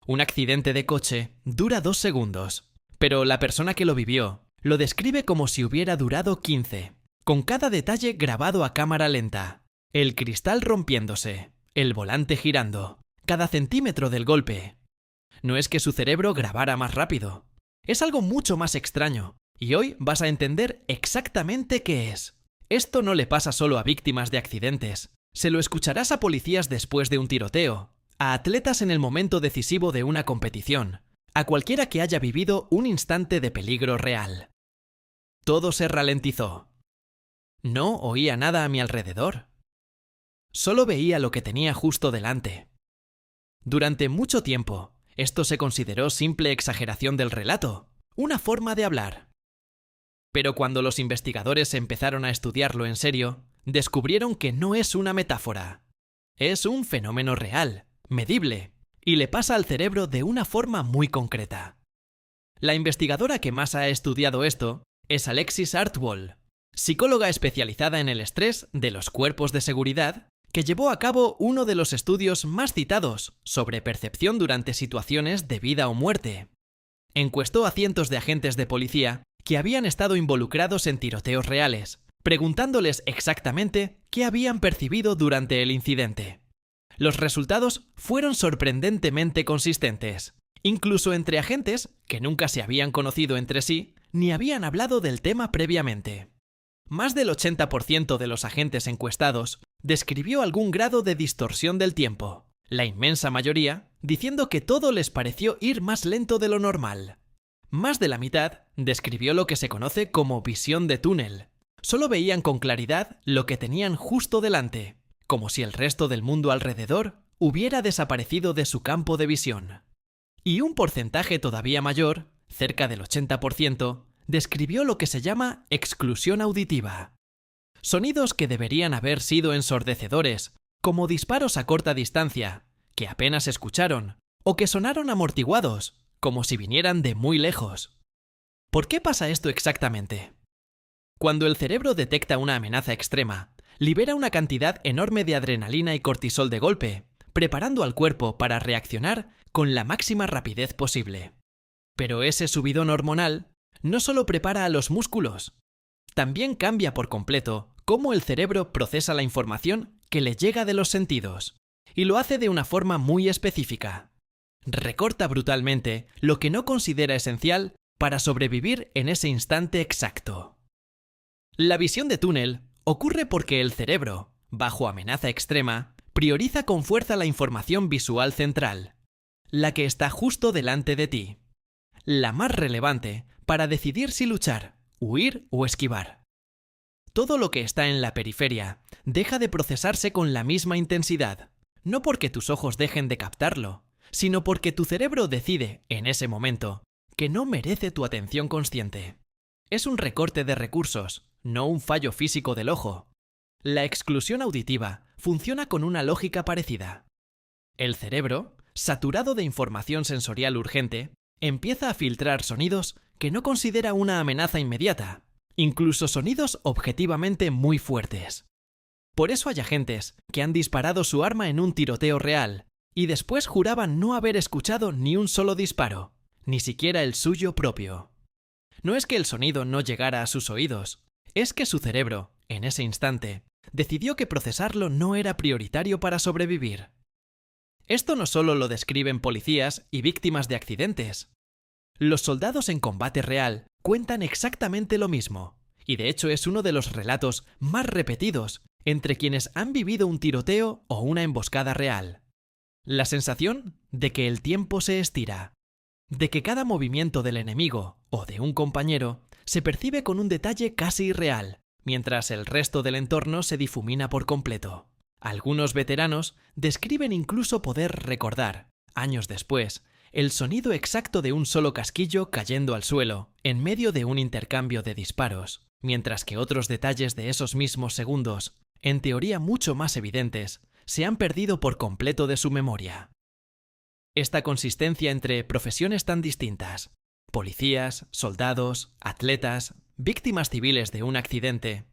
Un accidente de coche dura 2 segundos, pero la persona que lo vivió lo describe como si hubiera durado 15, con cada detalle grabado a cámara lenta. El cristal rompiéndose, el volante girando, cada centímetro del golpe. No es que su cerebro grabara más rápido. Es algo mucho más extraño, y hoy vas a entender exactamente qué es. Esto no le pasa solo a víctimas de accidentes. Se lo escucharás a policías después de un tiroteo, a atletas en el momento decisivo de una competición, a cualquiera que haya vivido un instante de peligro real. Todo se ralentizó. No oía nada a mi alrededor. Solo veía lo que tenía justo delante. Durante mucho tiempo, esto se consideró simple exageración del relato, una forma de hablar. Pero cuando los investigadores empezaron a estudiarlo en serio, descubrieron que no es una metáfora. Es un fenómeno real, medible, y le pasa al cerebro de una forma muy concreta. La investigadora que más ha estudiado esto es Alexis Artwohl, psicóloga especializada en el estrés de los cuerpos de seguridad, que llevó a cabo uno de los estudios más citados sobre percepción durante situaciones de vida o muerte. Encuestó a cientos de agentes de policía que habían estado involucrados en tiroteos reales, preguntándoles exactamente qué habían percibido durante el incidente. Los resultados fueron sorprendentemente consistentes, incluso entre agentes que nunca se habían conocido entre sí ni habían hablado del tema previamente. Más del 80% de los agentes encuestados describió algún grado de distorsión del tiempo, la inmensa mayoría diciendo que todo les pareció ir más lento de lo normal. Más de la mitad describió lo que se conoce como visión de túnel. Solo veían con claridad lo que tenían justo delante, como si el resto del mundo alrededor hubiera desaparecido de su campo de visión. Y un porcentaje todavía mayor, cerca del 80%, describió lo que se llama exclusión auditiva. Sonidos que deberían haber sido ensordecedores, como disparos a corta distancia, que apenas escucharon, o que sonaron amortiguados, como si vinieran de muy lejos. ¿Por qué pasa esto exactamente? Cuando el cerebro detecta una amenaza extrema, libera una cantidad enorme de adrenalina y cortisol de golpe, preparando al cuerpo para reaccionar con la máxima rapidez posible. Pero ese subidón hormonal no solo prepara a los músculos, también cambia por completo cómo el cerebro procesa la información que le llega de los sentidos, y lo hace de una forma muy específica. Recorta brutalmente lo que no considera esencial para sobrevivir en ese instante exacto. La visión de túnel ocurre porque el cerebro, bajo amenaza extrema, prioriza con fuerza la información visual central, la que está justo delante de ti, la más relevante para decidir si luchar, huir o esquivar. Todo lo que está en la periferia deja de procesarse con la misma intensidad, no porque tus ojos dejen de captarlo, sino porque tu cerebro decide, en ese momento, que no merece tu atención consciente. Es un recorte de recursos, no un fallo físico del ojo. La exclusión auditiva funciona con una lógica parecida. El cerebro, saturado de información sensorial urgente, empieza a filtrar sonidos que no considera una amenaza inmediata, incluso sonidos objetivamente muy fuertes. Por eso hay agentes que han disparado su arma en un tiroteo real y después juraban no haber escuchado ni un solo disparo, ni siquiera el suyo propio. No es que el sonido no llegara a sus oídos, es que su cerebro, en ese instante, decidió que procesarlo no era prioritario para sobrevivir. Esto no solo lo describen policías y víctimas de accidentes. Los soldados en combate real cuentan exactamente lo mismo, y de hecho es uno de los relatos más repetidos entre quienes han vivido un tiroteo o una emboscada real. La sensación de que el tiempo se estira, de que cada movimiento del enemigo o de un compañero se percibe con un detalle casi irreal, mientras el resto del entorno se difumina por completo. Algunos veteranos describen incluso poder recordar, años después, el sonido exacto de un solo casquillo cayendo al suelo, en medio de un intercambio de disparos, mientras que otros detalles de esos mismos segundos, en teoría mucho más evidentes, se han perdido por completo de su memoria. Esta consistencia entre profesiones tan distintas, policías, soldados, atletas, víctimas civiles de un accidente,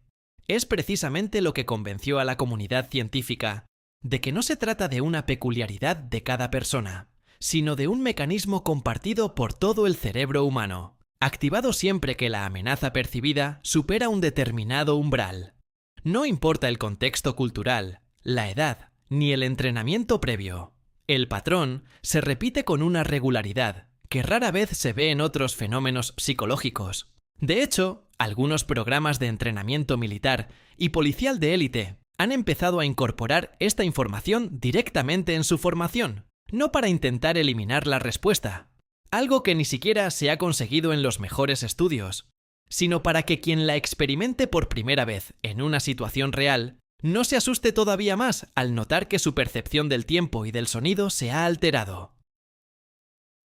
es precisamente lo que convenció a la comunidad científica de que no se trata de una peculiaridad de cada persona, sino de un mecanismo compartido por todo el cerebro humano, activado siempre que la amenaza percibida supera un determinado umbral. No importa el contexto cultural, la edad, ni el entrenamiento previo. El patrón se repite con una regularidad que rara vez se ve en otros fenómenos psicológicos. De hecho, algunos programas de entrenamiento militar y policial de élite han empezado a incorporar esta información directamente en su formación, no para intentar eliminar la respuesta, algo que ni siquiera se ha conseguido en los mejores estudios, sino para que quien la experimente por primera vez en una situación real no se asuste todavía más al notar que su percepción del tiempo y del sonido se ha alterado.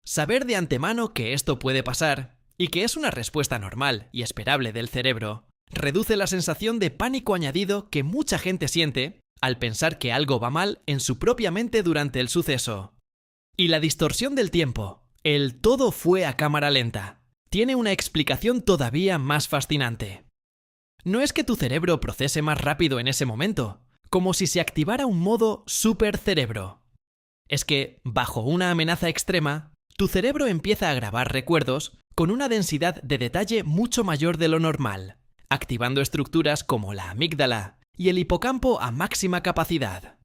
Saber de antemano que esto puede pasar y que es una respuesta normal y esperable del cerebro reduce la sensación de pánico añadido que mucha gente siente al pensar que algo va mal en su propia mente durante el suceso. Y la distorsión del tiempo, el todo fue a cámara lenta, tiene una explicación todavía más fascinante. No es que tu cerebro procese más rápido en ese momento, como si se activara un modo supercerebro. Es que, bajo una amenaza extrema, tu cerebro empieza a grabar recuerdos con una densidad de detalle mucho mayor de lo normal, activando estructuras como la amígdala y el hipocampo a máxima capacidad.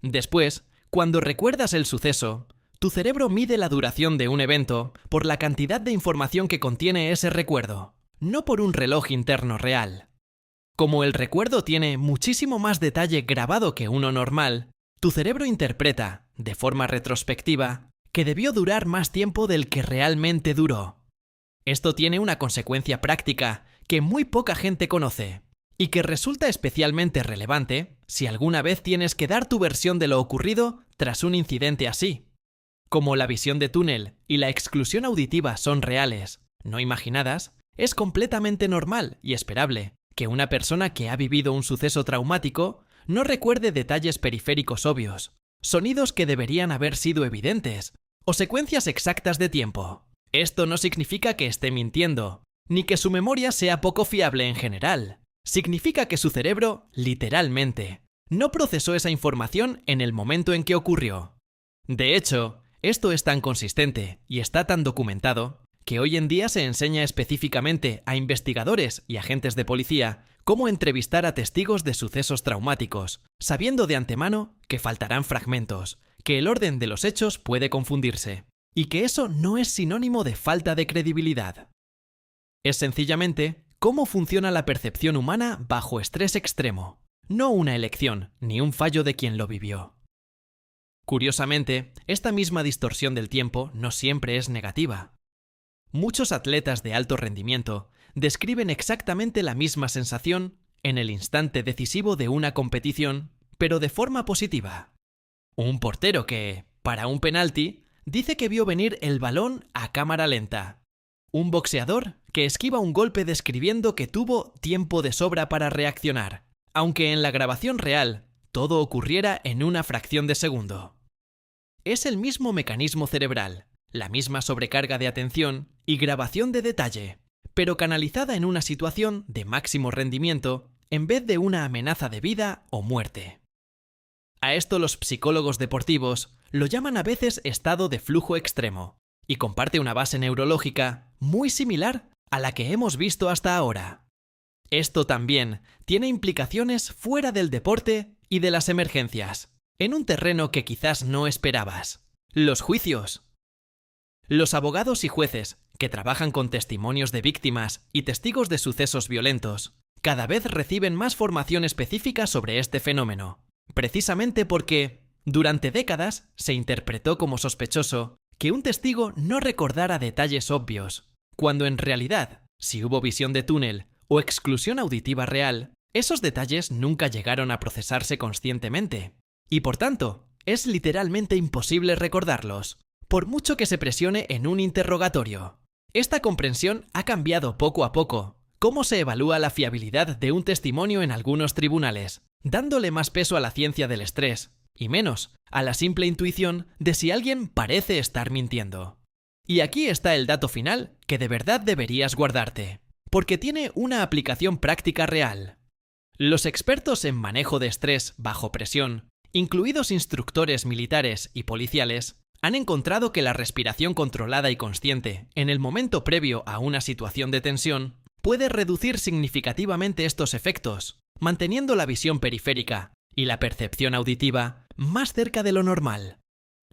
Después, cuando recuerdas el suceso, tu cerebro mide la duración de un evento por la cantidad de información que contiene ese recuerdo, no por un reloj interno real. Como el recuerdo tiene muchísimo más detalle grabado que uno normal, tu cerebro interpreta, de forma retrospectiva, que debió durar más tiempo del que realmente duró. Esto tiene una consecuencia práctica que muy poca gente conoce, y que resulta especialmente relevante si alguna vez tienes que dar tu versión de lo ocurrido tras un incidente así. Como la visión de túnel y la exclusión auditiva son reales, no imaginadas, es completamente normal y esperable que una persona que ha vivido un suceso traumático no recuerde detalles periféricos obvios, sonidos que deberían haber sido evidentes, o secuencias exactas de tiempo. Esto no significa que esté mintiendo, ni que su memoria sea poco fiable en general. Significa que su cerebro, literalmente, no procesó esa información en el momento en que ocurrió. De hecho, esto es tan consistente y está tan documentado que hoy en día se enseña específicamente a investigadores y agentes de policía cómo entrevistar a testigos de sucesos traumáticos, sabiendo de antemano que faltarán fragmentos, que el orden de los hechos puede confundirse, y que eso no es sinónimo de falta de credibilidad. Es sencillamente cómo funciona la percepción humana bajo estrés extremo, no una elección ni un fallo de quien lo vivió. Curiosamente, esta misma distorsión del tiempo no siempre es negativa. Muchos atletas de alto rendimiento describen exactamente la misma sensación en el instante decisivo de una competición, pero de forma positiva. Un portero que, para un penalti, dice que vio venir el balón a cámara lenta. Un boxeador que esquiva un golpe describiendo que tuvo tiempo de sobra para reaccionar, aunque en la grabación real todo ocurriera en una fracción de segundo. Es el mismo mecanismo cerebral, la misma sobrecarga de atención y grabación de detalle, pero canalizada en una situación de máximo rendimiento en vez de una amenaza de vida o muerte. A esto los psicólogos deportivos lo llaman a veces estado de flujo extremo, y comparte una base neurológica muy similar a la que hemos visto hasta ahora. Esto también tiene implicaciones fuera del deporte y de las emergencias, en un terreno que quizás no esperabas: los juicios. Los abogados y jueces, que trabajan con testimonios de víctimas y testigos de sucesos violentos, cada vez reciben más formación específica sobre este fenómeno, precisamente porque, durante décadas, se interpretó como sospechoso que un testigo no recordara detalles obvios, cuando en realidad, si hubo visión de túnel o exclusión auditiva real, esos detalles nunca llegaron a procesarse conscientemente, y por tanto, es literalmente imposible recordarlos, por mucho que se presione en un interrogatorio. Esta comprensión ha cambiado poco a poco cómo se evalúa la fiabilidad de un testimonio en algunos tribunales, dándole más peso a la ciencia del estrés y menos a la simple intuición de si alguien parece estar mintiendo. Y aquí está el dato final que de verdad deberías guardarte, porque tiene una aplicación práctica real. Los expertos en manejo de estrés bajo presión, incluidos instructores militares y policiales, Han encontrado que la respiración controlada y consciente en el momento previo a una situación de tensión puede reducir significativamente estos efectos, manteniendo la visión periférica y la percepción auditiva más cerca de lo normal.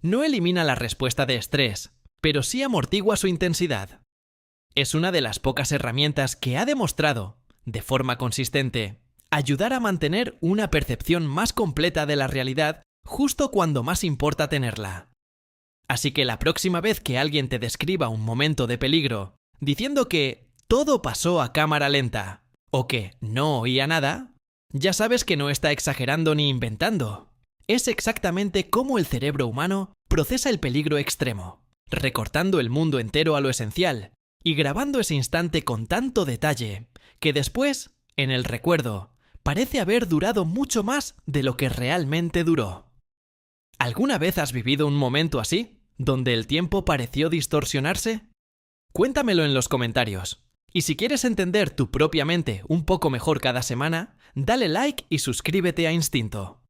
No elimina la respuesta de estrés, pero sí amortigua su intensidad. Es una de las pocas herramientas que ha demostrado, de forma consistente, ayudar a mantener una percepción más completa de la realidad justo cuando más importa tenerla. Así que la próxima vez que alguien te describa un momento de peligro, diciendo que todo pasó a cámara lenta o que no oía nada, ya sabes que no está exagerando ni inventando. Es exactamente cómo el cerebro humano procesa el peligro extremo, recortando el mundo entero a lo esencial y grabando ese instante con tanto detalle que después, en el recuerdo, parece haber durado mucho más de lo que realmente duró. ¿Alguna vez has vivido un momento así, donde el tiempo pareció distorsionarse? Cuéntamelo en los comentarios. Y si quieres entender tu propia mente un poco mejor cada semana, dale like y suscríbete a Instinto.